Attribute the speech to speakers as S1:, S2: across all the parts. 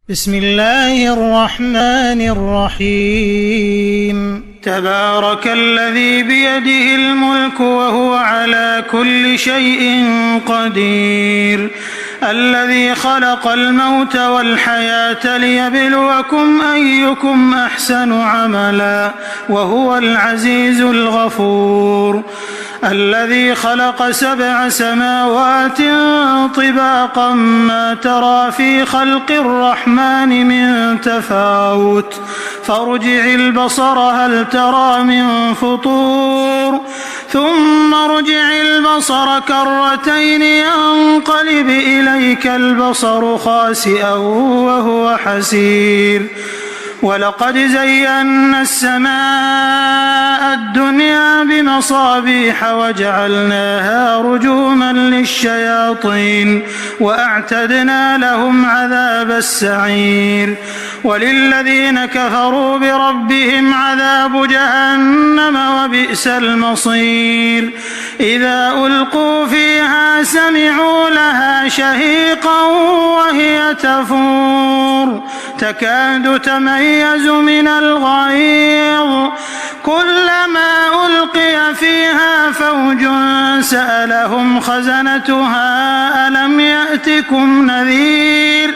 S1: بسم الله الرحمن الرحيم تبارك الذي بيده الملك وهو على كل شيء قدير الذي خلق الموت والحياة ليبلوكم أيكم أحسن عملا وهو العزيز الغفور الذي خلق 7 سماوات طباقا ما ترى في خلق الرحمن من تفاوت فارجع البصر هل ترى من فطور ثم ارجع البصر كرتين ينقلب إليك البصر خاسئا وهو حسير ولقد زينا السماء الدنيا بمصابيح وجعلناها رجوما للشياطين وأعتدنا لهم عذاب السعير وللذين كفروا بربهم عذاب جهنم وبئس المصير إذا ألقوا فيها سمعوا لها شهيقا وهي تفور تكاد تميز من الغيظ كلما ألقي فيها فوج سألهم خزنتها ألم يأتكم نذير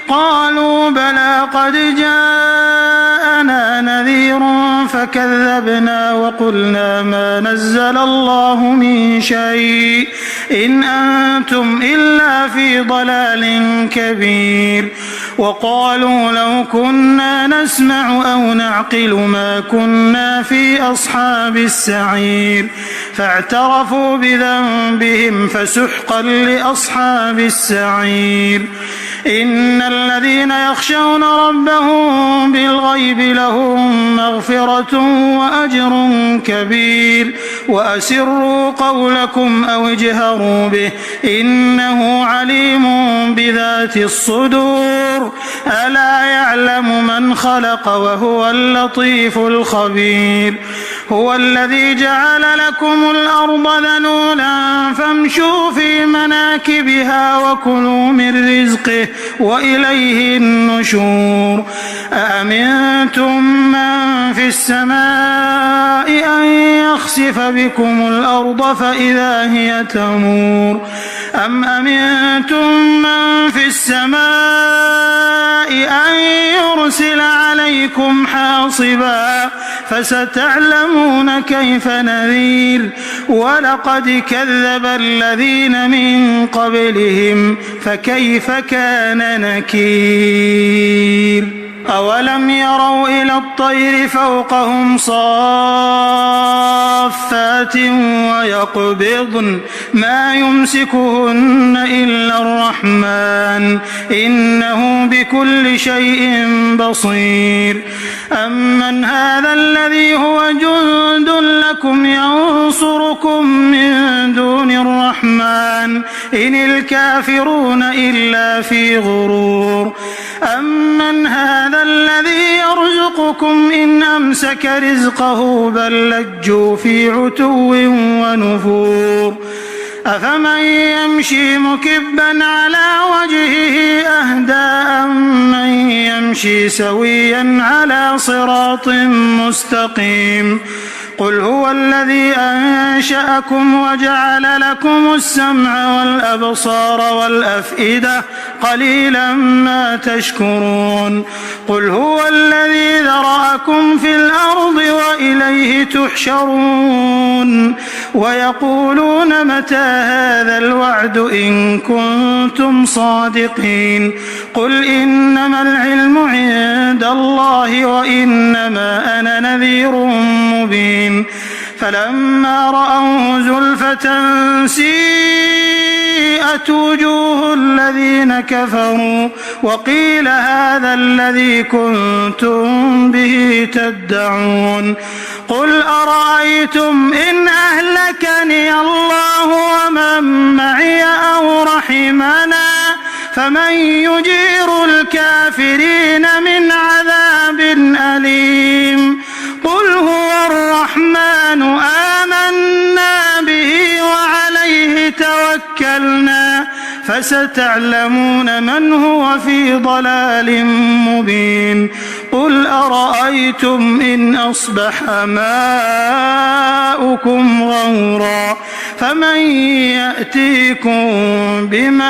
S1: قالوا بلى قد جاءنا نذير فكذبنا وقلنا ما نزل الله من شيء إن أنتم إلا في ضلال كبير وقالوا لو كنا نسمع أو نعقل ما كنا في أصحاب السعير فاعترفوا بذنبهم فسحقا لأصحاب السعير إن الذين يخشون ربهم بالغيب لهم مغفرة وأجر كبير وأسروا قولكم أو اجهروا به إنه عليم بذات الصدور ألا يعلم من خلق وهو اللطيف الخبير هو الذي جعل لكم الأرض ذلولا فامشوا في مناكبها وكلوا من رزقه وإليه النشور أأمنتم من في السماء أن يخسف بكم الأرض فإذا هي تمور أم أمنتم من في السماء أن يرسل عليكم حاصبا فستعلمون كيف نذير ولقد كذب الذين من قبلهم فكيف كان نكير أولم يروا إلى الطير فوقهم صافات ويقبضن ما يمسكهن إلا الرحمن إنه بكل شيء بصير أمن هذا الذي هو جند لكم ينصركم من دون الرحمن إن الكافرون إلا في غرور أمن هذا الذي يرزقكم إن أمسك رزقه بل لجوا في عتو ونفور أفمن يمشي مكبا على وجهه أهدى أمن يمشي سويا على صراط مستقيم قل هو الذي أنشأكم وجعل لكم السمع والأبصار والأفئدة قليلا ما تشكرون قل هو الذي ذرأكم في الأرض وإليه تحشرون ويقولون متى هذا الوعد إن كنتم صادقين قل إنما العلم عند الله وإنما أنا نذير مبين فلما رأوه زلفة سيئت وجوه الذين كفروا وقيل هذا الذي كنتم به تدعون قل أرأيتم إن أهلكني الله ومن معي أو رحمنا فمن يجير الكافرين من عذاب أليم قل هو الرحمن آمنا به وعليه توكلنا فستعلمون من هو في ضلال مبين قل أرأيتم إن أصبح ماؤكم غورا فمن يأتيكم بماء